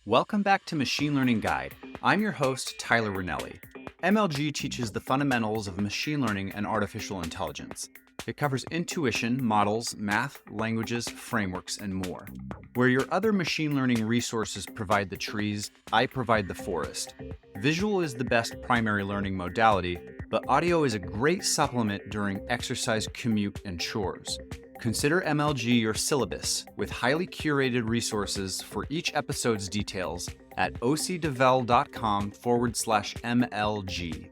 Welcome back to Machine Learning Guide. I'm your host, Tyler Ranelli. MLG teaches the fundamentals of machine learning and artificial intelligence. It covers intuition, models, math, languages, frameworks, and more. Where your other machine learning resources provide the trees, I provide the forest. Visual is the best primary learning modality, but audio is a great supplement during exercise, commute, and chores. Consider MLG your syllabus with highly curated resources for each episode's details at ocdevel.com/MLG.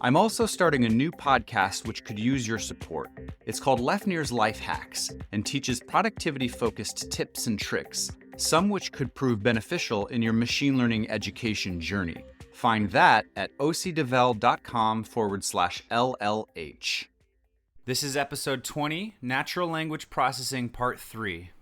I'm also starting a new podcast which could use your support. It's called Lefnir's Life Hacks and teaches productivity-focused tips and tricks, some which could prove beneficial in your machine learning education journey. Find that at ocdevel.com/LLH. This is episode 20, Natural Language Processing Part 3.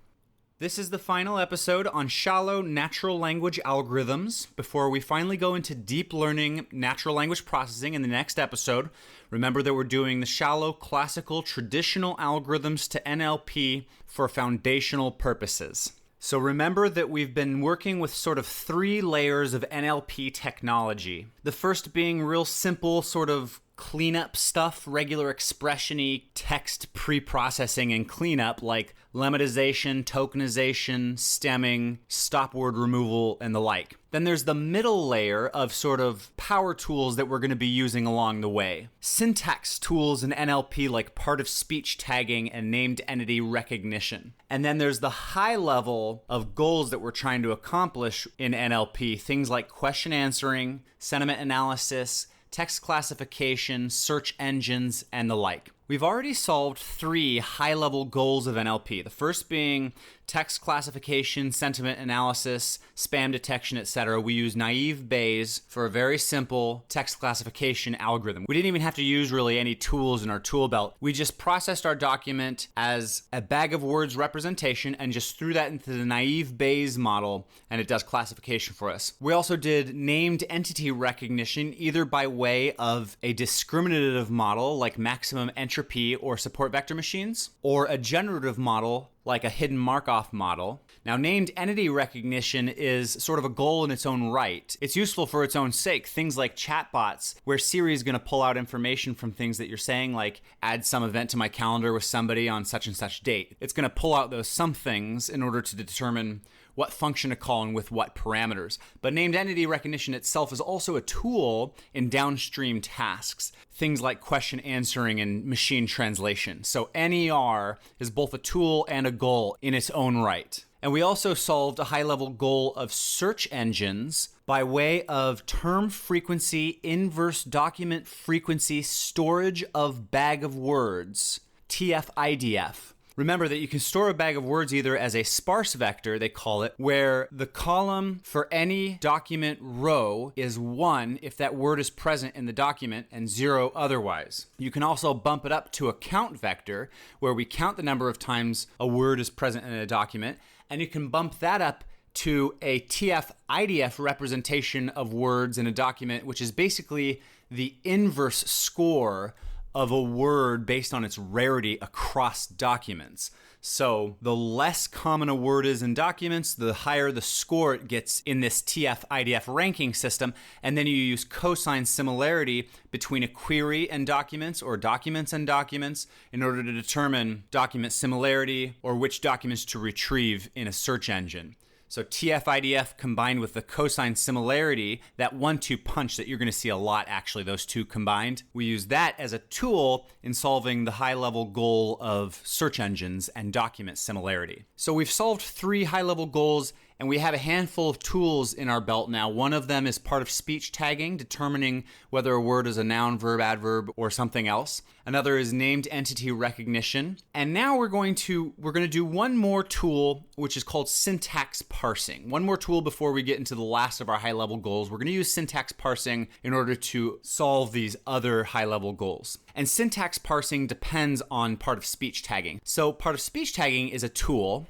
This is the final episode on shallow natural language algorithms before we finally go into deep learning natural language processing in the next episode. Remember that we're doing the shallow, classical, traditional algorithms to NLP for foundational purposes. So remember that we've been working with sort of 3 layers of NLP technology. The first being real simple sort of cleanup stuff, regular expression-y text pre-processing and cleanup like lemmatization, tokenization, stemming, stop word removal, and the like. Then there's the middle layer of sort of power tools that we're going to be using along the way. Syntax tools in NLP like part-of-speech tagging and named entity recognition. And then there's the high level of goals that we're trying to accomplish in NLP, things like question answering, sentiment analysis, text classification, search engines, and the like. We've already solved 3 high-level goals of NLP, the first being text classification, sentiment analysis, spam detection, etc. We use naive Bayes for a very simple text classification algorithm. We didn't even have to use really any tools in our tool belt. We just processed our document as a bag of words representation and just threw that into the naive Bayes model, and it does classification for us. We also did named entity recognition, either by way of a discriminative model like maximum entropy or support vector machines, or a generative model like a hidden Markov model. Now, named entity recognition is sort of a goal in its own right. It's useful for its own sake. Things like chatbots, where Siri is going to pull out information from things that you're saying, like add some event to my calendar with somebody on such and such date. It's going to pull out those some things in order to determine what function to call and with what parameters. But named entity recognition itself is also a tool in downstream tasks, things like question answering and machine translation. So NER is both a tool and a goal in its own right. And we also solved a high-level goal of search engines by way of term frequency, inverse document frequency, storage of bag of words, TF-IDF. Remember that you can store a bag of words either as a sparse vector, they call it, where the column for any document row is 1 if that word is present in the document and 0 otherwise. You can also bump it up to a count vector, where we count the number of times a word is present in a document, and you can bump that up to a TF-IDF representation of words in a document, which is basically the inverse score of a word based on its rarity across documents. So the less common a word is in documents, the higher the score it gets in this TF-IDF ranking system. And then you use cosine similarity between a query and documents or documents and documents in order to determine document similarity or which documents to retrieve in a search engine. So TF-IDF combined with the cosine similarity, that 1-2 punch that you're going to see a lot, actually, those two combined. We use that as a tool in solving the high-level goal of search engines and document similarity. So we've solved 3 high-level goals, and we have a handful of tools in our belt now. One of them is part of speech tagging, determining whether a word is a noun, verb, adverb, or something else. Another is named entity recognition. And now we're going to do one more tool, which is called syntax parsing. One more tool before we get into the last of our high-level goals. We're going to use syntax parsing in order to solve these other high-level goals. And syntax parsing depends on part of speech tagging. So part of speech tagging is a tool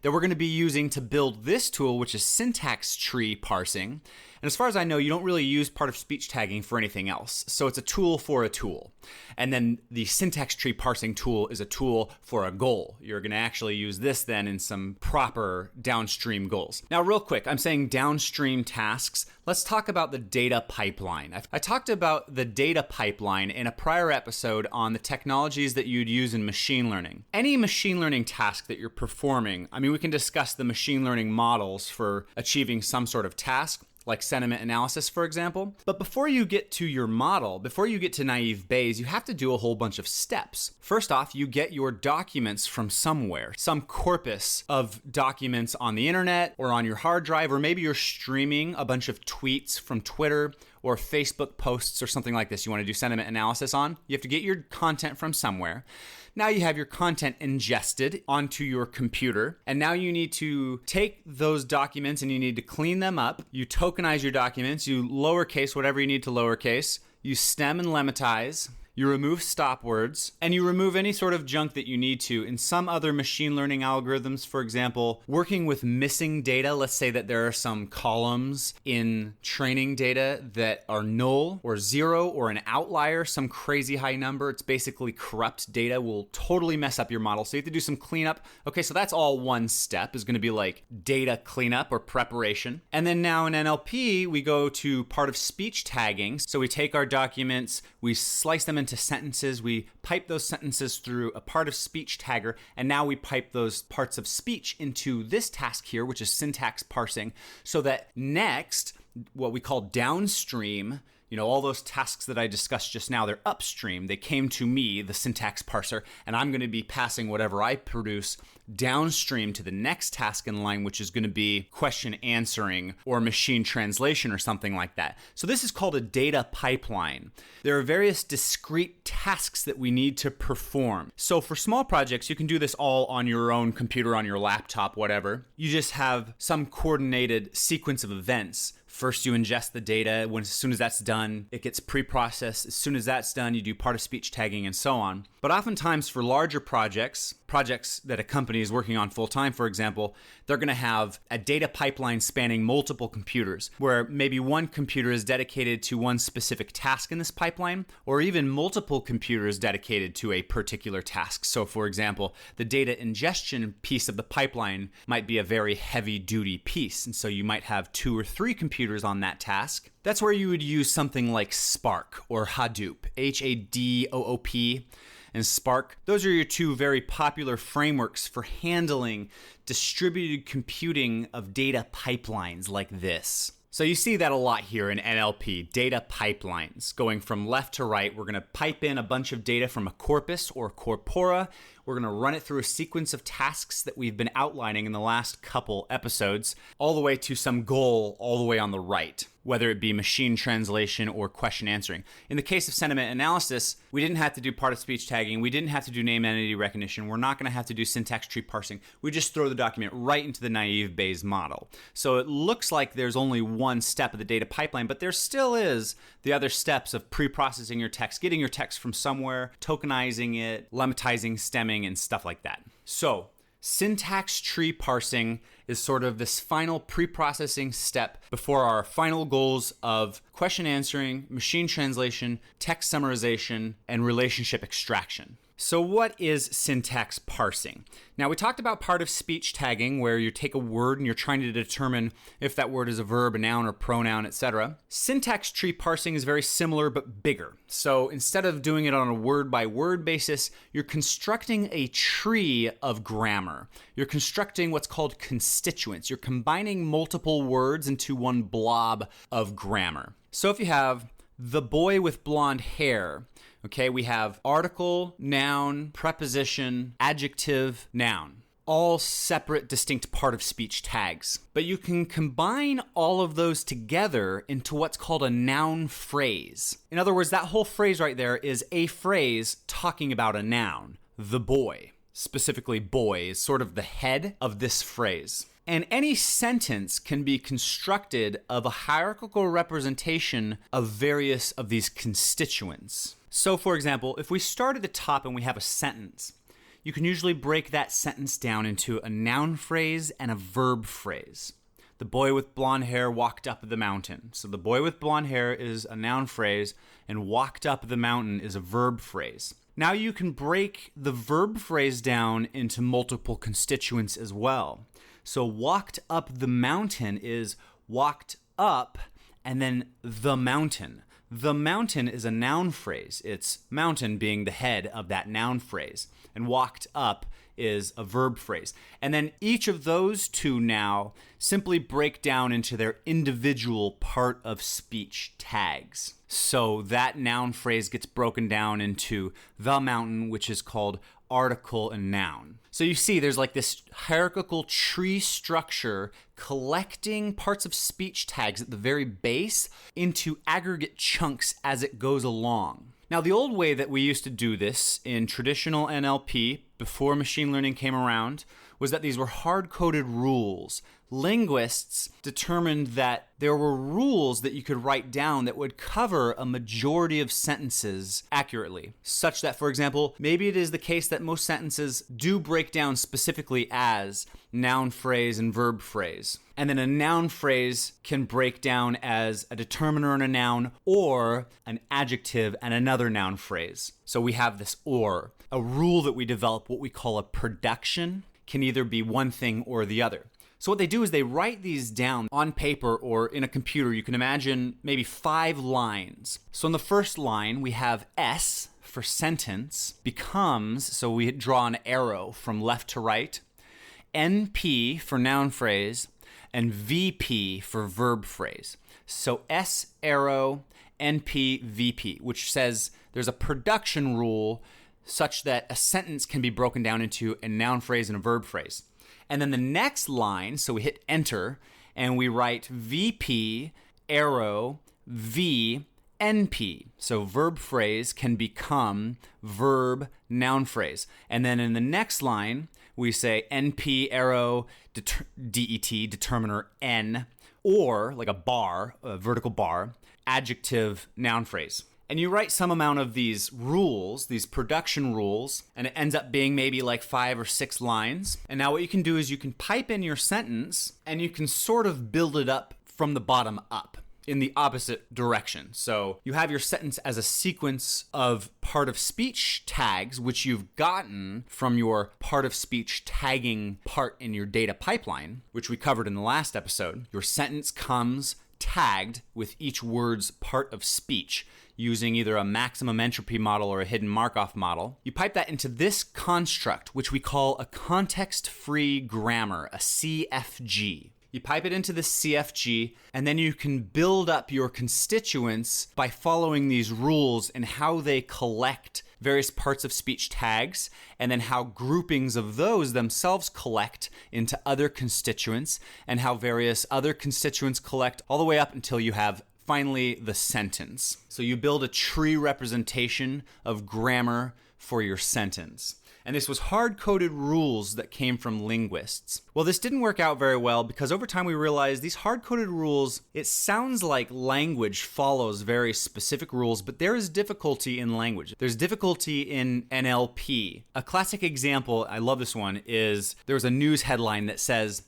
that we're going to be using to build this tool, which is syntax tree parsing. And as far as I know, you don't really use part of speech tagging for anything else. So it's a tool for a tool. And then the syntax tree parsing tool is a tool for a goal. You're going to actually use this then in some proper downstream goals. Now, real quick, I'm saying downstream tasks. Let's talk about the data pipeline. I talked about the data pipeline in a prior episode on the technologies that you'd use in machine learning. Any machine learning task that you're performing, I mean, we can discuss the machine learning models for achieving some sort of task, like sentiment analysis, for example. But before you get to your model, before you get to naive Bayes, you have to do a whole bunch of steps. First off, you get your documents from somewhere, some corpus of documents on the internet or on your hard drive, or maybe you're streaming a bunch of tweets from Twitter or Facebook posts or something like this you want to do sentiment analysis on. You have to get your content from somewhere. Now you have your content ingested onto your computer, and now you need to take those documents and you need to clean them up. You tokenize your documents, you lowercase whatever you need to lowercase, you stem and lematize, you remove stop words, and you remove any sort of junk that you need to. In some other machine learning algorithms, for example, working with missing data, let's say that there are some columns in training data that are null or zero or an outlier, some crazy high number. It's basically corrupt data, will totally mess up your model. So you have to do some cleanup. Okay, so that's all one step, is going to be like data cleanup or preparation. And then now in NLP, we go to part of speech tagging. So we take our documents, we slice them into sentences, we pipe those sentences through a part of speech tagger, and now we pipe those parts of speech into this task here, which is syntax parsing, so that next, what we call downstream, all those tasks that I discussed just now, they're upstream. They came to me, the syntax parser, and I'm going to be passing whatever I produce downstream to the next task in line, which is going to be question answering or machine translation or something like that. So this is called a data pipeline. There are various discrete tasks that we need to perform. So for small projects, you can do this all on your own computer, on your laptop, whatever. You just have some coordinated sequence of events. First, you ingest the data. As soon as that's done, it gets pre-processed. As soon as that's done, you do part of speech tagging and so on. But oftentimes for larger projects that a company is working on full-time, for example, they're going to have a data pipeline spanning multiple computers, where maybe one computer is dedicated to one specific task in this pipeline, or even multiple computers dedicated to a particular task. So for example, the data ingestion piece of the pipeline might be a very heavy-duty piece, and so you might have 2 or 3 computers on that task. That's where you would use something like Spark or Hadoop, Hadoop, and Spark. Those are your 2 very popular frameworks for handling distributed computing of data pipelines like this. So you see that a lot here in NLP, data pipelines. Going from left to right, we're going to pipe in a bunch of data from a corpus or corpora. We're going to run it through a sequence of tasks that we've been outlining in the last couple episodes, all the way to some goal all the way on the right, whether it be machine translation or question answering. In the case of sentiment analysis, we didn't have to do part of speech tagging. We didn't have to do name entity recognition. We're not going to have to do syntax tree parsing. We just throw the document right into the naive Bayes model. So it looks like there's only one step of the data pipeline, but there still is the other steps of pre-processing your text, getting your text from somewhere, tokenizing it, lemmatizing, stemming, and stuff like that. So syntax tree parsing is sort of this final pre-processing step before our final goals of question answering, machine translation, text summarization, and relationship extraction. So what is syntax parsing? Now, we talked about part of speech tagging, where you take a word and you're trying to determine if that word is a verb, a noun, or pronoun, etc. Syntax tree parsing is very similar but bigger. So instead of doing it on a word-by-word basis, you're constructing a tree of grammar. You're constructing what's called constituents. You're combining multiple words into one blob of grammar. So if you have the boy with blonde hair, okay, we have article, noun, preposition, adjective, noun. All separate, distinct part of speech tags. But you can combine all of those together into what's called a noun phrase. In other words, that whole phrase right there is a phrase talking about a noun. The boy, specifically boy, is sort of the head of this phrase. And any sentence can be constructed of a hierarchical representation of various of these constituents. So for example, if we start at the top and we have a sentence, you can usually break that sentence down into a noun phrase and a verb phrase. The boy with blonde hair walked up the mountain. So the boy with blonde hair is a noun phrase, and walked up the mountain is a verb phrase. Now you can break the verb phrase down into multiple constituents as well. So walked up the mountain is walked up and then the mountain. The mountain is a noun phrase. It's mountain being the head of that noun phrase. And walked up is a verb phrase. And then each of those two now simply break down into their individual part of speech tags. So that noun phrase gets broken down into the mountain, which is called article and noun. So you see there's like this hierarchical tree structure collecting parts of speech tags at the very base into aggregate chunks as it goes along. Now, the old way that we used to do this in traditional NLP before machine learning came around was that these were hard-coded rules. Linguists determined that there were rules that you could write down that would cover a majority of sentences accurately, such that, for example, maybe it is the case that most sentences do break down specifically as noun phrase and verb phrase. And then a noun phrase can break down as a determiner and a noun, or an adjective and another noun phrase. So we have this or. A rule that we develop, what we call a production, can either be one thing or the other. So what they do is they write these down on paper or in a computer. You can imagine maybe 5 lines. So in the first line, we have S for sentence becomes, so we draw an arrow from left to right, NP for noun phrase, and VP for verb phrase. So S arrow, NP, VP, which says there's a production rule such that a sentence can be broken down into a noun phrase and a verb phrase. And then the next line, so we hit enter, and we write VP, arrow, V, NP. So verb phrase can become verb, noun phrase. And then in the next line, we say NP, arrow, DET, determiner, N, or like a bar, a vertical bar, adjective, noun phrase. And you write some amount of these rules, these production rules, and it ends up being maybe like 5 or 6 lines. And now what you can do is you can pipe in your sentence and you can sort of build it up from the bottom up in the opposite direction. So you have your sentence as a sequence of part of speech tags, which you've gotten from your part of speech tagging part in your data pipeline, which we covered in the last episode. Your sentence comes tagged with each word's part of speech using either a maximum entropy model or a hidden Markov model. You pipe that into this construct, which we call a context-free grammar, a CFG. You pipe it into the CFG, and then you can build up your constituents by following these rules and how they collect various parts of speech tags, and then how groupings of those themselves collect into other constituents, and how various other constituents collect all the way up until you have finally the sentence. So you build a tree representation of grammar for your sentence. And this was hard-coded rules that came from linguists. Well, this didn't work out very well because over time we realized these hard-coded rules, it sounds like language follows very specific rules, but there is difficulty in language. There's difficulty in NLP. A classic example, I love this one, is there was a news headline that says,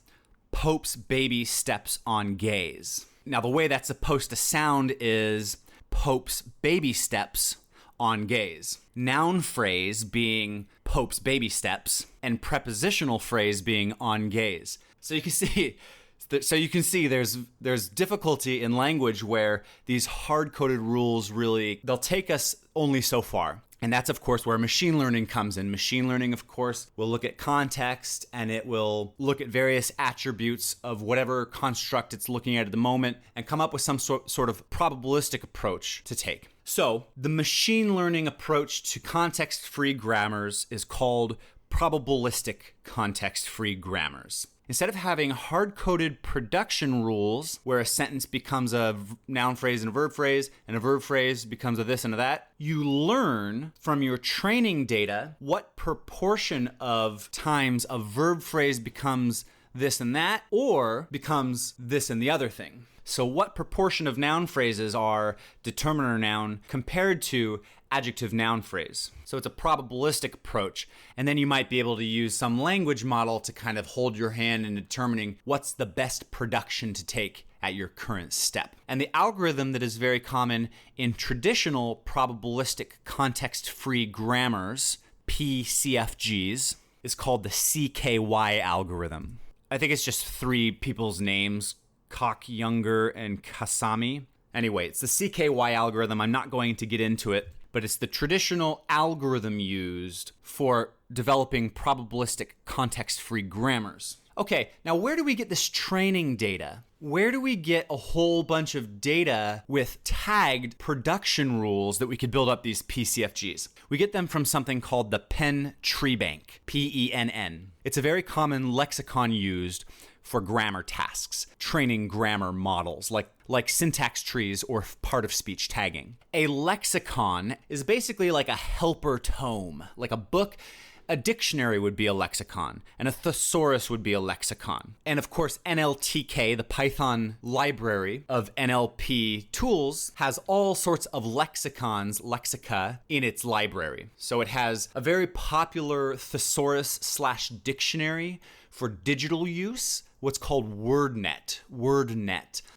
Pope's baby steps on gays. Now, the way that's supposed to sound is Pope's baby steps on gays. Noun phrase being Pope's baby steps and prepositional phrase being on gays. So you can see there's difficulty in language where these hard-coded rules really, they'll take us only so far. And that's, of course, where machine learning comes in. Machine learning, of course, will look at context and it will look at various attributes of whatever construct it's looking at the moment and come up with some sort of probabilistic approach to take. So the machine learning approach to context-free grammars is called probabilistic context-free grammars. Instead of having hard-coded production rules where a sentence becomes a noun phrase and a verb phrase becomes a this and a that, you learn from your training data what proportion of times a verb phrase becomes this and that or becomes this and the other thing. So what proportion of noun phrases are determiner noun compared to adjective noun phrase. So it's a probabilistic approach. And then you might be able to use some language model to kind of hold your hand in determining what's the best production to take at your current step. And the algorithm that is very common in traditional probabilistic context-free grammars, PCFGs, is called the CKY algorithm. I think it's just three people's names, Koch, Younger, and Kasami. Anyway, it's the CKY algorithm. I'm not going to get into it, but it's the traditional algorithm used for developing probabilistic context-free grammars. Okay, now where do we get this training data? Where do we get a whole bunch of data with tagged production rules that we could build up these PCFGs? We get them from something called the Penn Tree Bank, PENN. It's a very common lexicon used for grammar tasks, training grammar models like syntax trees or part of speech tagging. A lexicon is basically like a helper tome, like a book. A dictionary would be a lexicon, and a thesaurus would be a lexicon. And of course, NLTK, the Python library of NLP tools, has all sorts of lexicons, lexica, in its library. So it has a very popular thesaurus/dictionary for digital use, what's called WordNet.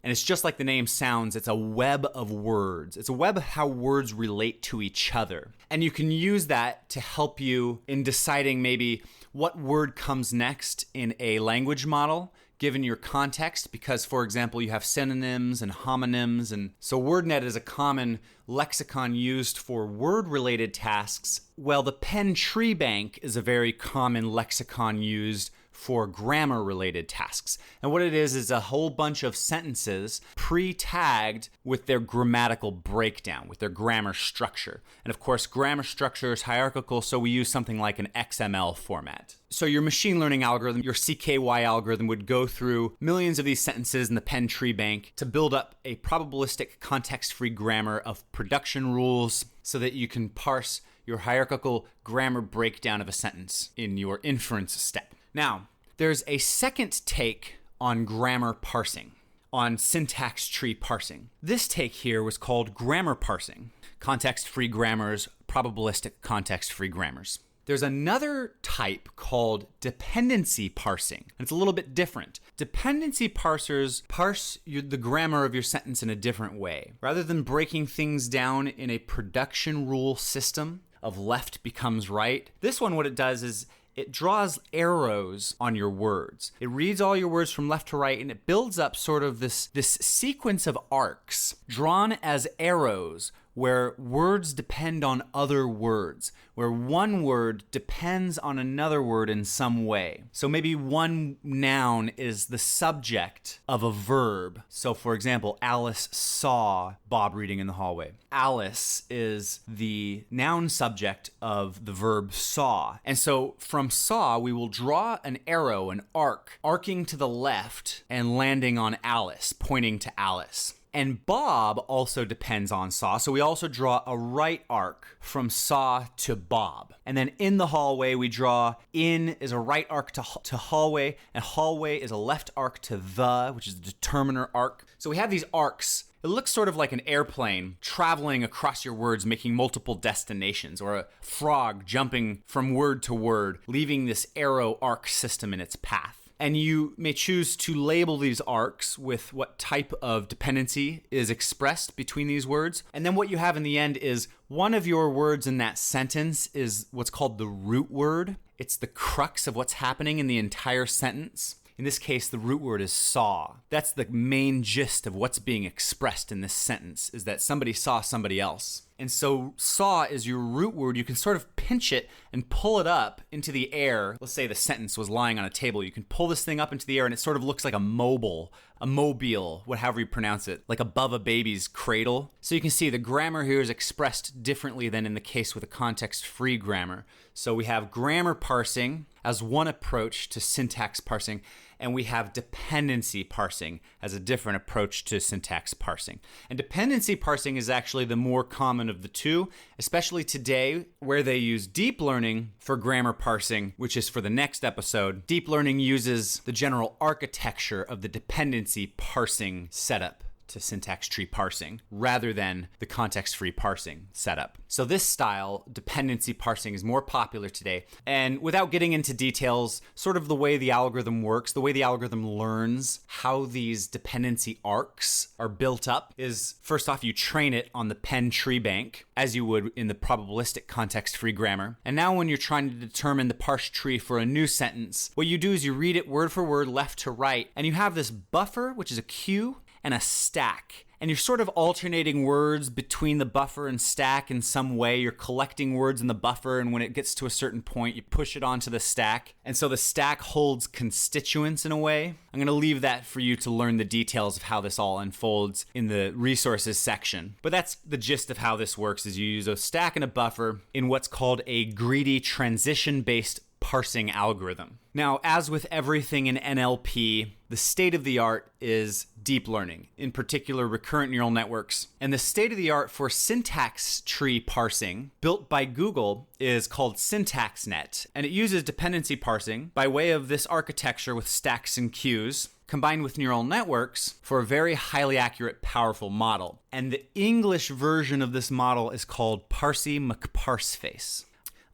And it's just like the name sounds, it's a web of words. It's a web of how words relate to each other. And you can use that to help you in deciding maybe what word comes next in a language model, given your context, because, for example, you have synonyms and homonyms. And so WordNet is a common lexicon used for word-related tasks. Well, the Penn Tree Bank is a very common lexicon used for grammar-related tasks. And what it is a whole bunch of sentences pre-tagged with their grammatical breakdown, with their grammar structure. And of course, grammar structure is hierarchical, so we use something like an XML format. So your machine learning algorithm, your CKY algorithm, would go through millions of these sentences in the Penn Tree Bank to build up a probabilistic context-free grammar of production rules so that you can parse your hierarchical grammar breakdown of a sentence in your inference step. Now, there's a second take on grammar parsing, on syntax tree parsing. This take here was called grammar parsing, context-free grammars, probabilistic context-free grammars. There's another type called dependency parsing, and it's a little bit different. Dependency parsers parse the grammar of your sentence in a different way. Rather than breaking things down in a production rule system of left becomes right, this one, what it does is it draws arrows on your words. It reads all your words from left to right, and it builds up sort of this sequence of arcs drawn as arrows where words depend on other words, where one word depends on another word in some way. So maybe one noun is the subject of a verb. So for example, Alice saw Bob reading in the hallway. Alice is the noun subject of the verb saw. And so from saw, we will draw an arrow, an arc, arcing to the left and landing on Alice, pointing to Alice. And Bob also depends on saw, so we also draw a right arc from saw to Bob. And then in the hallway, we draw in is a right arc to hallway, and hallway is a left arc to the, which is the determiner arc. So we have these arcs. It looks sort of like an airplane traveling across your words, making multiple destinations, or a frog jumping from word to word, leaving this arrow arc system in its path. And you may choose to label these arcs with what type of dependency is expressed between these words. And then what you have in the end is one of your words in that sentence is what's called the root word. It's the crux of what's happening in the entire sentence. In this case, the root word is saw. That's the main gist of what's being expressed in this sentence, is that somebody saw somebody else. And so saw is your root word. You can sort of pinch it and pull it up into the air. Let's say the sentence was lying on a table. You can pull this thing up into the air and it sort of looks like a mobile, however you pronounce it, like above a baby's cradle. So you can see the grammar here is expressed differently than in the case with a context-free grammar. So we have grammar parsing as one approach to syntax parsing, and we have dependency parsing as a different approach to syntax parsing. And dependency parsing is actually the more common of the two, especially today where they use deep learning for grammar parsing, which is for the next episode. Deep learning uses the general architecture of the dependency parsing setup to syntax tree parsing rather than the context-free parsing setup. So this style, dependency parsing, is more popular today. And without getting into details, sort of the way the algorithm works, the way the algorithm learns how these dependency arcs are built up is, first off, you train it on the Penn tree bank, as you would in the probabilistic context-free grammar. And now when you're trying to determine the parsed tree for a new sentence, what you do is you read it word for word, left to right, and you have this buffer, which is a queue, and a stack. And you're sort of alternating words between the buffer and stack in some way. You're collecting words in the buffer, and when it gets to a certain point, you push it onto the stack. And so the stack holds constituents in a way. I'm going to leave that for you to learn the details of how this all unfolds in the resources section. But that's the gist of how this works, is you use a stack and a buffer in what's called a greedy transition-based parsing algorithm. Now, as with everything in NLP, the state of the art is deep learning, in particular recurrent neural networks. And the state of the art for syntax tree parsing built by Google is called SyntaxNet, and it uses dependency parsing by way of this architecture with stacks and queues, combined with neural networks for a very highly accurate, powerful model. And the English version of this model is called Parsi McParseface.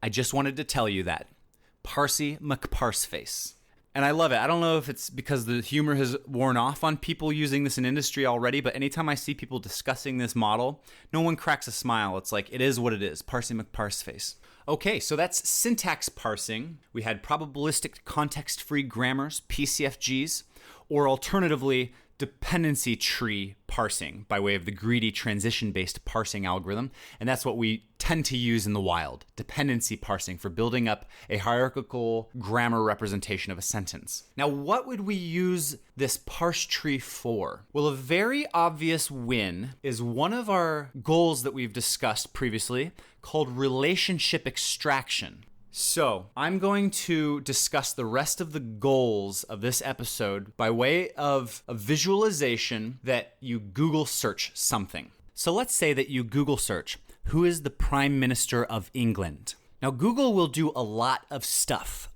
I just wanted to tell you that. Parsi McParseface. And I love it. I don't know if it's because the humor has worn off on people using this in industry already, but anytime I see people discussing this model, no one cracks a smile. It's like, it is what it is. Parsi McParseface. Okay, so that's syntax parsing. We had probabilistic context-free grammars, PCFGs, or alternatively, dependency tree parsing by way of the greedy transition-based parsing algorithm. And that's what we tend to use in the wild, dependency parsing, for building up a hierarchical grammar representation of a sentence. Now, what would we use this parse tree for? Well, a very obvious win is one of our goals that we've discussed previously called relationship extraction. So, I'm going to discuss the rest of the goals of this episode by way of a visualization that you Google search something. So let's say that you Google search, who is the Prime Minister of England? Now, Google will do a lot of stuff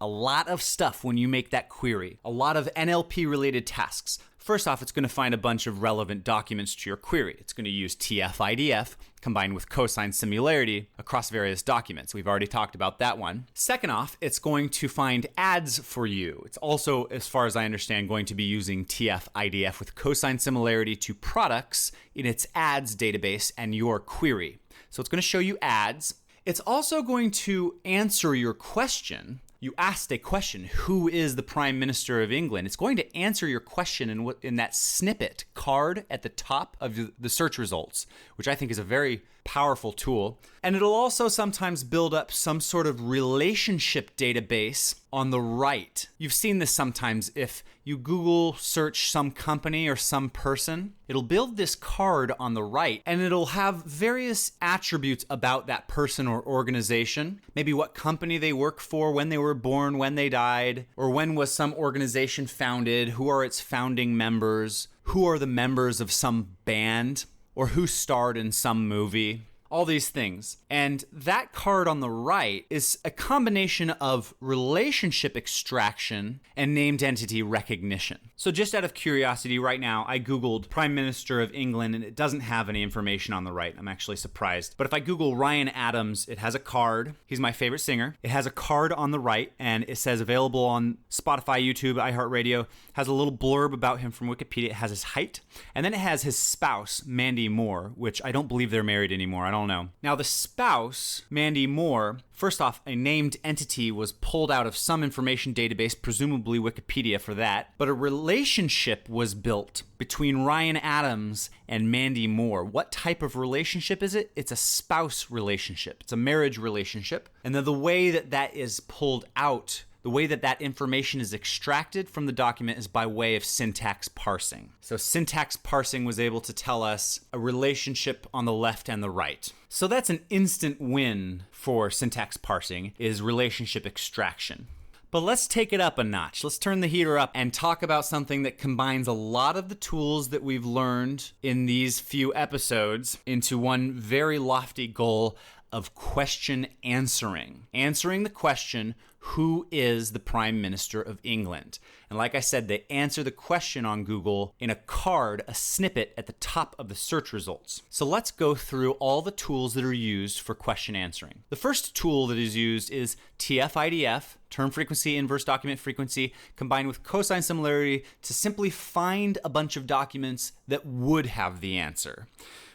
when you make that query, a lot of NLP-related tasks. First off, it's going to find a bunch of relevant documents to your query. It's going to use TF-IDF combined with cosine similarity across various documents. We've already talked about that one. Second off, it's going to find ads for you. It's also, as far as I understand, going to be using TF-IDF with cosine similarity to products in its ads database and your query. So it's going to show you ads. It's also going to answer your question. You asked a question, who is the Prime Minister of England? It's going to answer your question in that snippet card at the top of the search results, which I think is a very powerful tool. And it'll also sometimes build up some sort of relationship database on the right. You've seen this sometimes. If you Google search some company or some person, it'll build this card on the right, and it'll have various attributes about that person or organization. Maybe what company they work for, when they were born, when they died, or when was some organization founded, who are its founding members, who are the members of some band, or who starred in some movie. All these things. And that card on the right is a combination of relationship extraction and named entity recognition. So just out of curiosity, right now, I Googled Prime Minister of England, and it doesn't have any information on the right. I'm actually surprised. But if I Google Ryan Adams, it has a card. He's my favorite singer. It has a card on the right, and it says available on Spotify, YouTube, iHeartRadio. Has a little blurb about him from Wikipedia. It has his height. And then it has his spouse, Mandy Moore, which I don't believe they're married anymore. I don't know. Now, the spouse, Mandy Moore, first off, a named entity was pulled out of some information database, presumably Wikipedia for that, but a relationship was built between Ryan Adams and Mandy Moore. What type of relationship is it? It's a spouse relationship. It's a marriage relationship. And then the way that that is pulled out, the way that that information is extracted from the document is by way of syntax parsing. So syntax parsing was able to tell us a relationship on the left and the right. So that's an instant win for syntax parsing, is relationship extraction. But let's take it up a notch. Let's turn the heater up and talk about something that combines a lot of the tools that we've learned in these few episodes into one very lofty goal of question answering the question, who is the Prime Minister of England? And like I said, they answer the question on Google in a card, a snippet at the top of the search results. So let's go through all the tools that are used for question answering. The first tool that is used is TF-IDF, term frequency, inverse document frequency, combined with cosine similarity to simply find a bunch of documents that would have the answer.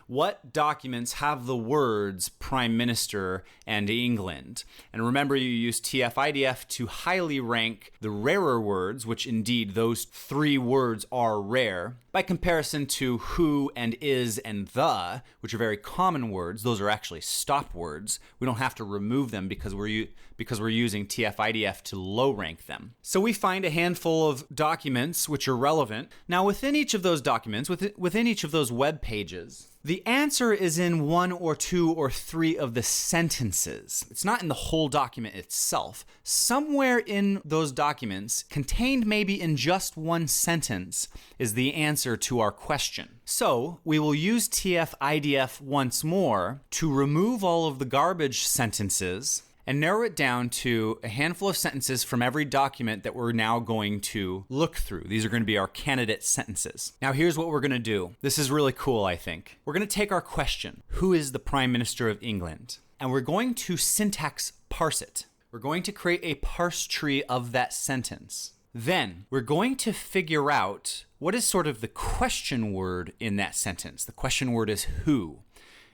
What documents have the words Prime Minister and England? And remember, you use TF-IDF to highly rank the rarer words, which indeed those three words are rare, by comparison to who and is and the, which are very common words. Those are actually stop words. We don't have to remove them because we're using TF-IDF to low rank them. So we find a handful of documents which are relevant. Now within each of those documents, within each of those web pages, the answer is in one or two or three of the sentences. It's not in the whole document itself. Somewhere in those documents, contained maybe in just one sentence, is the answer to our question. So we will use TF-IDF once more to remove all of the garbage sentences and narrow it down to a handful of sentences from every document that we're now going to look through. These are going to be our candidate sentences. Now here's what we're going to do. This is really cool, I think. We're going to take our question, who is the Prime Minister of England? And we're going to syntax parse it. We're going to create a parse tree of that sentence. Then we're going to figure out what is sort of the question word in that sentence. The question word is who.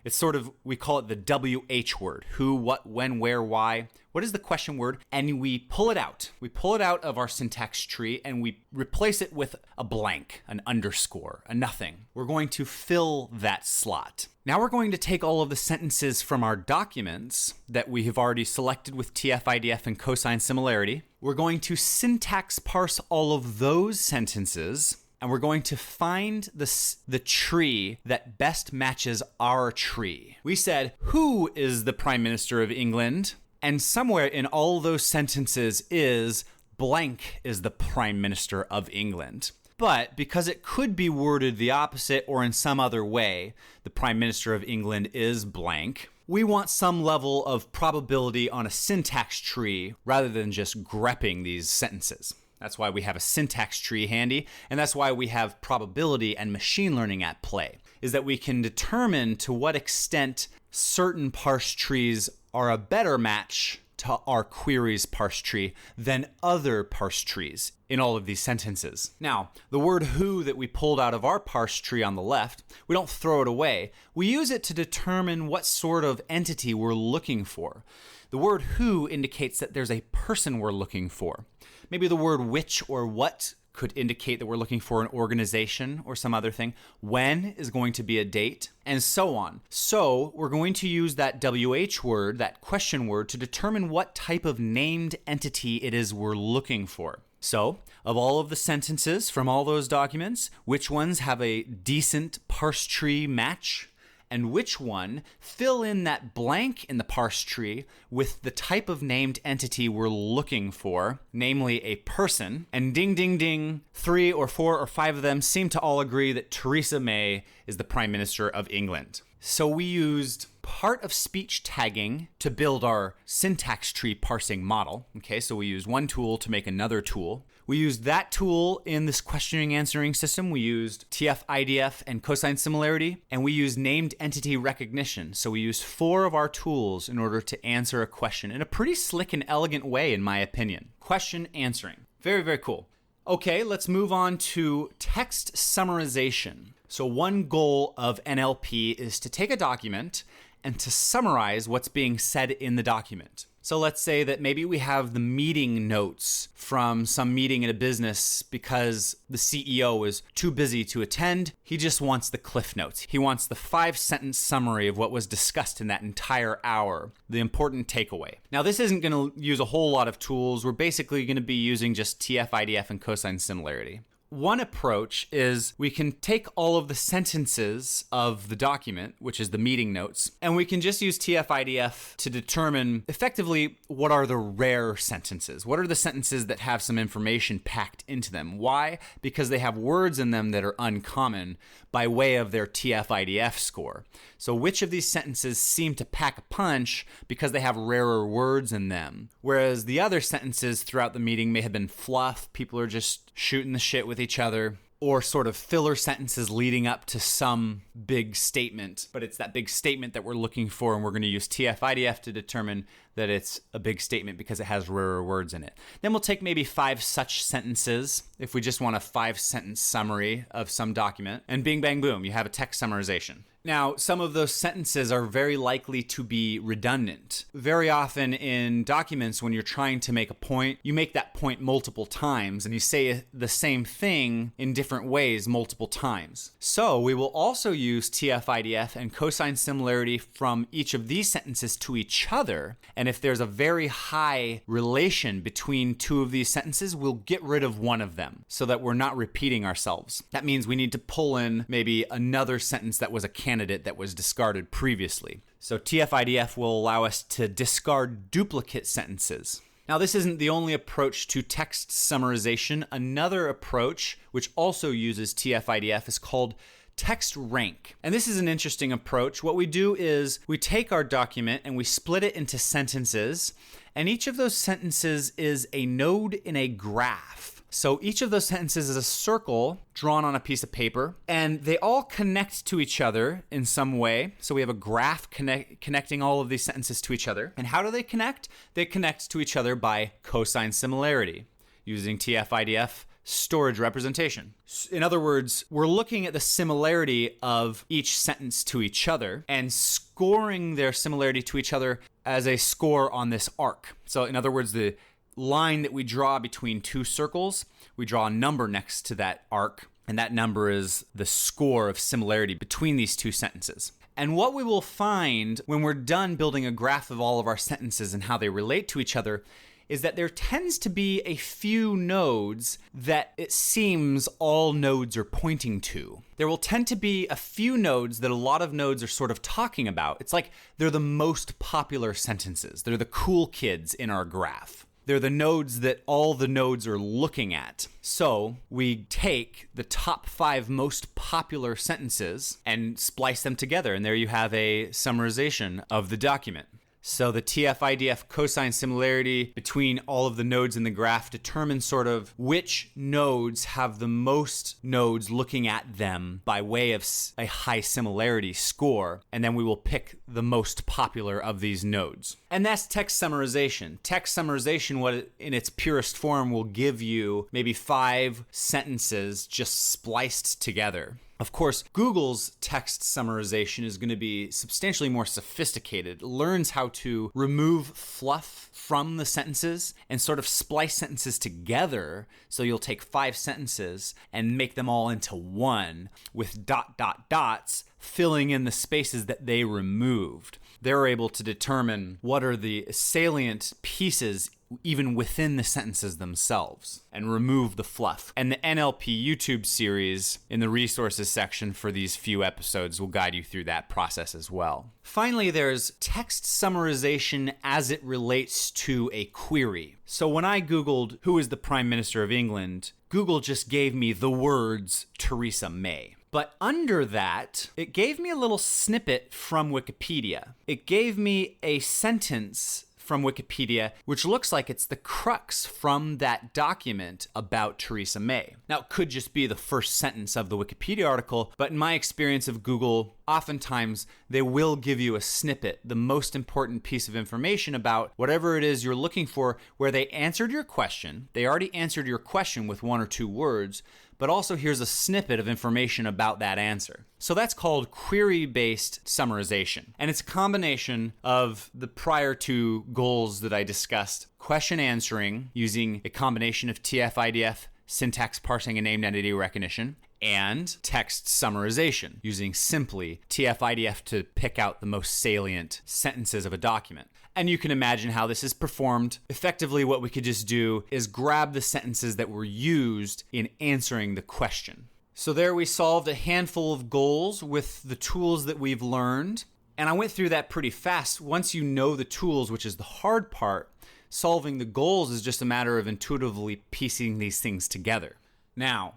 It's sort of, we call it the WH word. Who, what, when, where, why. What is the question word? And we pull it out. We pull it out of our syntax tree and we replace it with a blank, an underscore, a nothing. We're going to fill that slot. Now we're going to take all of the sentences from our documents that we have already selected with TF-IDF and cosine similarity. We're going to syntax parse all of those sentences, and we're going to find the tree that best matches our tree. We said, who is the Prime Minister of England? And somewhere in all those sentences is blank is the Prime Minister of England. But because it could be worded the opposite or in some other way, the Prime Minister of England is blank, we want some level of probability on a syntax tree rather than just grepping these sentences. That's why we have a syntax tree handy, and that's why we have probability and machine learning at play, is that we can determine to what extent certain parse trees are a better match to our query's parse tree than other parse trees in all of these sentences. Now, the word who that we pulled out of our parse tree on the left, we don't throw it away. We use it to determine what sort of entity we're looking for. The word who indicates that there's a person we're looking for. Maybe the word which or what could indicate that we're looking for an organization or some other thing. When is going to be a date, and so on. So we're going to use that WH word, that question word, to determine what type of named entity it is we're looking for. So, of all of the sentences from all those documents, which ones have a decent parse tree match? And which one fill in that blank in the parse tree with the type of named entity we're looking for, namely a person. And ding, ding, ding, 3 or 4 or 5 of them seem to all agree that Theresa May is the Prime Minister of England. So we used part of speech tagging to build our syntax tree parsing model. Okay, so we used one tool to make another tool. We used that tool in this questioning answering system. We used TF-IDF and cosine similarity, and we used named entity recognition. So we used 4 of our tools in order to answer a question in a pretty slick and elegant way, in my opinion. Question answering. Very, very cool. Okay, let's move on to text summarization. So one goal of NLP is to take a document and to summarize what's being said in the document. So let's say that maybe we have the meeting notes from some meeting in a business because the CEO is too busy to attend. He just wants the cliff notes. He wants the 5-sentence summary of what was discussed in that entire hour, the important takeaway. Now, this isn't going to use a whole lot of tools. We're basically going to be using just TF-IDF and cosine similarity. One approach is we can take all of the sentences of the document, which is the meeting notes, and we can just use TF-IDF to determine effectively what are the rare sentences. What are the sentences that have some information packed into them? Why? Because they have words in them that are uncommon by way of their TF-IDF score. So which of these sentences seem to pack a punch because they have rarer words in them? Whereas the other sentences throughout the meeting may have been fluff, people are just shooting the shit with each other, or sort of filler sentences leading up to some big statement. But it's that big statement that we're looking for, and we're going to use TF-IDF to determine that it's a big statement because it has rarer words in it. Then we'll take maybe 5 such sentences if we just want a 5-sentence summary of some document, and bing, bang, boom, you have a text summarization. Now, some of those sentences are very likely to be redundant. Very often in documents, when you're trying to make a point, you make that point multiple times and you say the same thing in different ways multiple times. So we will also use TF-IDF and cosine similarity from each of these sentences to each other. And if there's a very high relation between two of these sentences, we'll get rid of one of them so that we're not repeating ourselves. That means we need to pull in maybe another sentence that was a candidate that was discarded previously. So TF-IDF will allow us to discard duplicate sentences. Now, this isn't the only approach to text summarization. Another approach, which also uses TF-IDF, is called text rank. And this is an interesting approach. What we do is we take our document and we split it into sentences, and each of those sentences is a node in a graph. So each of those sentences is a circle drawn on a piece of paper, and they all connect to each other in some way. So we have a graph connecting all of these sentences to each other. And how do they connect? They connect to each other by cosine similarity, using TF-IDF storage representation. In other words, we're looking at the similarity of each sentence to each other and scoring their similarity to each other as a score on this arc. So in other words, the line that we draw between two circles, we draw a number next to that arc, and that number is the score of similarity between these two sentences. And what we will find when we're done building a graph of all of our sentences and how they relate to each other is that there tends to be a few nodes that it seems all nodes are pointing to. There will tend to be a few nodes that a lot of nodes are sort of talking about. It's like they're the most popular sentences. They're the cool kids in our graph. They're the nodes that all the nodes are looking at. So we take the top 5 most popular sentences and splice them together, and there you have a summarization of the document. So the TF-IDF cosine similarity between all of the nodes in the graph determines sort of which nodes have the most nodes looking at them by way of a high similarity score, and then we will pick the most popular of these nodes. And that's text summarization. Text summarization, what in its purest form, will give you maybe 5 sentences just spliced together. Of course, Google's text summarization is going to be substantially more sophisticated. It learns how to remove fluff from the sentences and sort of splice sentences together. So you'll take 5 sentences and make them all into one with ... dots filling in the spaces that they removed. They're able to determine what are the salient pieces even within the sentences themselves and remove the fluff. And the NLP YouTube series in the resources section for these few episodes will guide you through that process as well. Finally, there's text summarization as it relates to a query. So when I Googled who is the Prime Minister of England, Google just gave me the words Theresa May. But under that, it gave me a little snippet from Wikipedia. It gave me a sentence from Wikipedia, which looks like it's the crux from that document about Theresa May. Now, it could just be the first sentence of the Wikipedia article, but in my experience of Google, oftentimes they will give you a snippet, the most important piece of information about whatever it is you're looking for, where they answered your question. They already answered your question with 1 or 2 words, but also here's a snippet of information about that answer. So that's called query-based summarization. And it's a combination of the prior 2 goals that I discussed, question answering using a combination of TF-IDF, syntax parsing and named entity recognition, and text summarization using simply TF-IDF to pick out the most salient sentences of a document. And you can imagine how this is performed. Effectively, what we could just do is grab the sentences that were used in answering the question. So there we solved a handful of goals with the tools that we've learned. And I went through that pretty fast. Once you know the tools, which is the hard part, solving the goals is just a matter of intuitively piecing these things together. Now,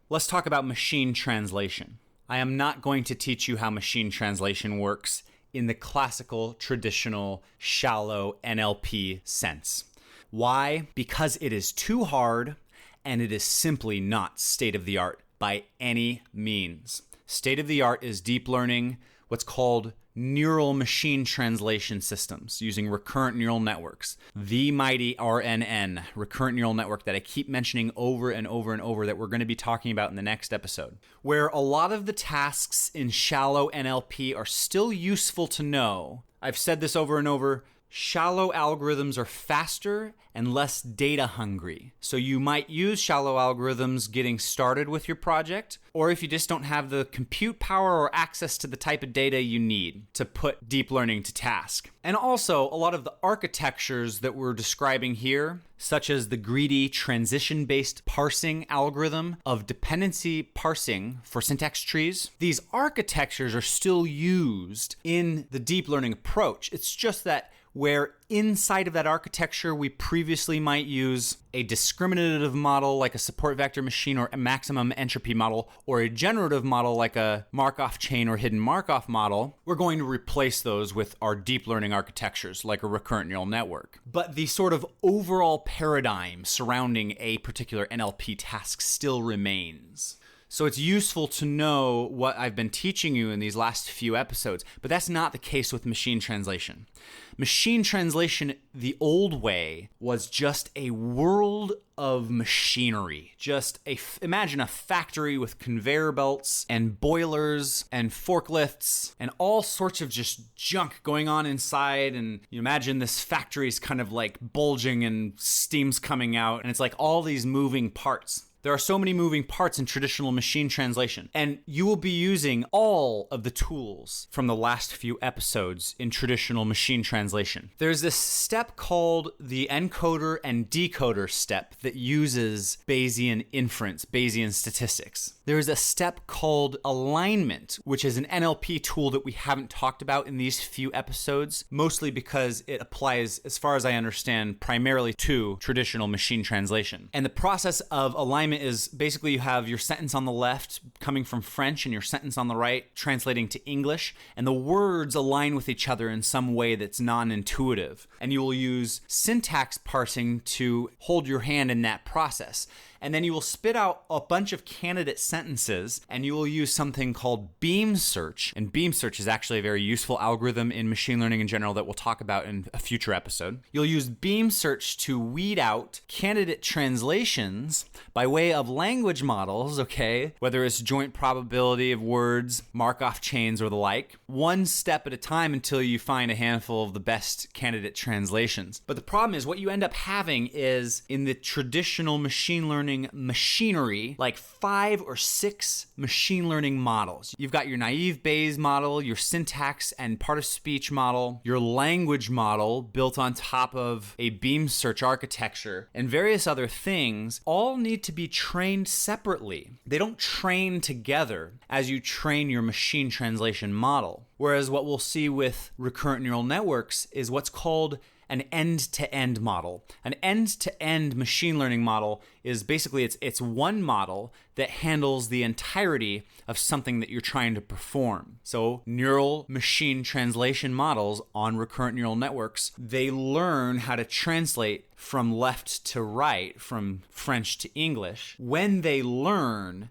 let's talk about machine translation. I am not going to teach you how machine translation works in the classical, traditional, shallow NLP sense. Why? Because it is too hard and it is simply not state-of-the-art by any means. State-of-the-art is deep learning, what's called neural machine translation systems using recurrent neural networks. The mighty RNN, recurrent neural network that I keep mentioning over and over and over that we're going to be talking about in the next episode. Where a lot of the tasks in shallow NLP are still useful to know. I've said this over and over. Shallow algorithms are faster and less data hungry. So you might use shallow algorithms getting started with your project, or if you just don't have the compute power or access to the type of data you need to put deep learning to task. And also, a lot of the architectures that we're describing here, such as the greedy transition-based parsing algorithm of dependency parsing for syntax trees, these architectures are still used in the deep learning approach. It's just that where inside of that architecture we previously might use a discriminative model like a support vector machine or a maximum entropy model, or a generative model like a Markov chain or hidden Markov model, we're going to replace those with our deep learning architectures like a recurrent neural network. But the sort of overall paradigm surrounding a particular NLP task still remains. So it's useful to know what I've been teaching you in these last few episodes, but that's not the case with machine translation. Machine translation, the old way, was just a world of machinery. Imagine a factory with conveyor belts and boilers and forklifts and all sorts of just junk going on inside. And you imagine this factory is kind of like bulging and steam's coming out, and it's like all these moving parts. There are so many moving parts in traditional machine translation, and you will be using all of the tools from the last few episodes in traditional machine translation. There's this step called the encoder and decoder step that uses Bayesian inference, Bayesian statistics. There's a step called alignment, which is an NLP tool that we haven't talked about in these few episodes, mostly because it applies, as far as I understand, primarily to traditional machine translation. And the process of alignment is basically you have your sentence on the left coming from French and your sentence on the right translating to English, and the words align with each other in some way that's non-intuitive. And you will use syntax parsing to hold your hand in that process. And then you will spit out a bunch of candidate sentences, and you will use something called beam search. And beam search is actually a very useful algorithm in machine learning in general that we'll talk about in a future episode. You'll use beam search to weed out candidate translations by way of language models, okay, whether it's joint probability of words, Markov chains, or the like, one step at a time until you find a handful of the best candidate translations. But the problem is what you end up having is in the traditional machine learning machinery, like 5 or 6 machine learning models. You've got your naive Bayes model, your syntax and part of speech model, your language model built on top of a beam search architecture, and various other things all need to be trained separately. They don't train together as you train your machine translation model. Whereas what we'll see with recurrent neural networks is what's called an end-to-end model. An end-to-end machine learning model is basically it's one model that handles the entirety of something that you're trying to perform. So neural machine translation models on recurrent neural networks, they learn how to translate from left to right, from French to English. When they learn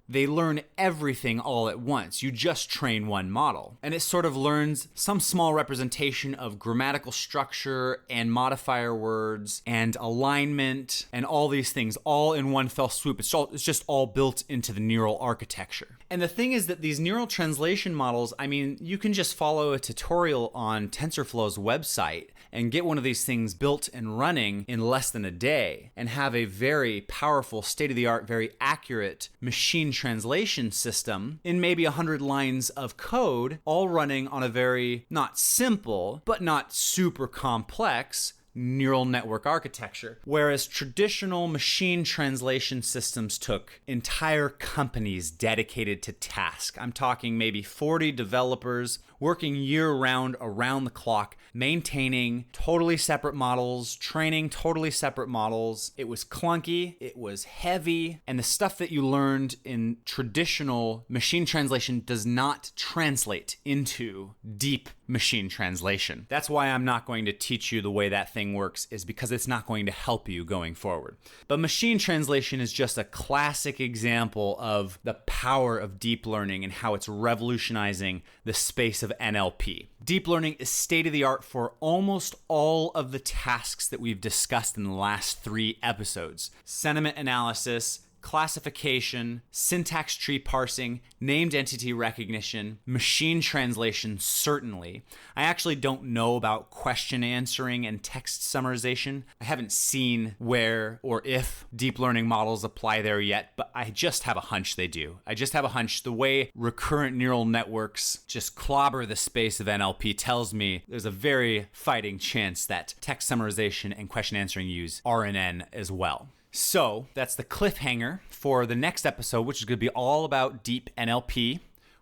everything all at once. You just train one model. And it sort of learns some small representation of grammatical structure and modifier words and alignment and all these things all in in one fell swoop. It's just all built into the neural architecture. And the thing is that these neural translation models, I mean, you can just follow a tutorial on TensorFlow's website and get one of these things built and running in less than a day and have a very powerful, state-of-the-art, very accurate machine translation system in maybe 100 lines of code, all running on a very, not simple, but not super complex neural network architecture. Whereas traditional machine translation systems took entire companies dedicated to task. I'm talking maybe 40 developers working year-round, around the clock, maintaining totally separate models, training totally separate models. It was clunky, it was heavy, and the stuff that you learned in traditional machine translation does not translate into deep machine translation. That's why I'm not going to teach you the way that thing works, is because it's not going to help you going forward. But machine translation is just a classic example of the power of deep learning and how it's revolutionizing the space of NLP. Deep learning is state-of-the-art for almost all of the tasks that we've discussed in the last 3 episodes. Sentiment analysis, classification, syntax tree parsing, named entity recognition, machine translation, certainly. I actually don't know about question answering and text summarization. I haven't seen where or if deep learning models apply there yet, but I just have a hunch they do. I just have a hunch the way recurrent neural networks just clobber the space of NLP tells me there's a very fighting chance that text summarization and question answering use RNN as well. So that's the cliffhanger for the next episode, which is going to be all about deep NLP,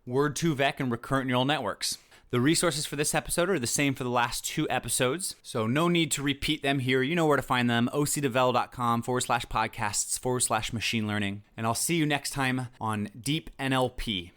Word2Vec, and recurrent neural networks. The resources for this episode are the same for the last 2 episodes, so no need to repeat them here. You know where to find them, ocdevel.com/podcasts/machine learning. And I'll see you next time on Deep NLP.